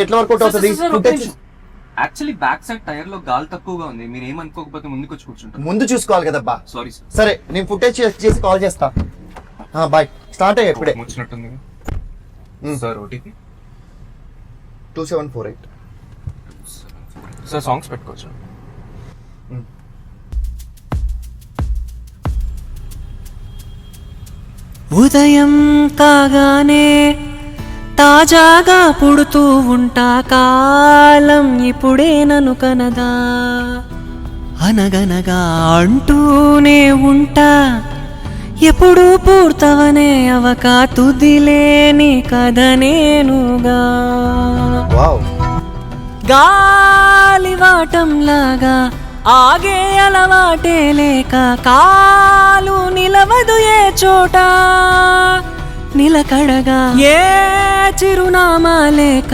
ఎట్లా వర్కౌట్ అవుతుంది? Actually back side tyre లో గాలి తక్కువగా ఉంది, మీరు ఏమనుకోకపోతే ముందుకు వచ్చి కూర్చుంటారు. ముందు చూసుకోవాలి కదబ్బా. Sorry sir. సరే నేను ఫుటేజ్ చేసి కాల్ చేస్తా. బాయ్. స్టార్ట్ అయ్యా ఇప్పుడే. వచ్చినట్టుంది సార్. ఓటీపీ 2748. సార్ సాంగ్స్ పెట్టుకోవచ్చు. ఉదయం కాగానే తాజాగా పుడుతూ ఉంటా, కాలం ఇప్పుడే నన్ను కనదా, అనగనగా అంటూనే ఉంటా, ఎప్పుడు పూర్తవనే అవక తుదిలేని కథ నేనుగా. గాలివాటంలాగా ఆగే అలవాటే లేక, కాలు నిలవదు ఏ చోట, నిలకడగా ఏ చిరునామా లేక.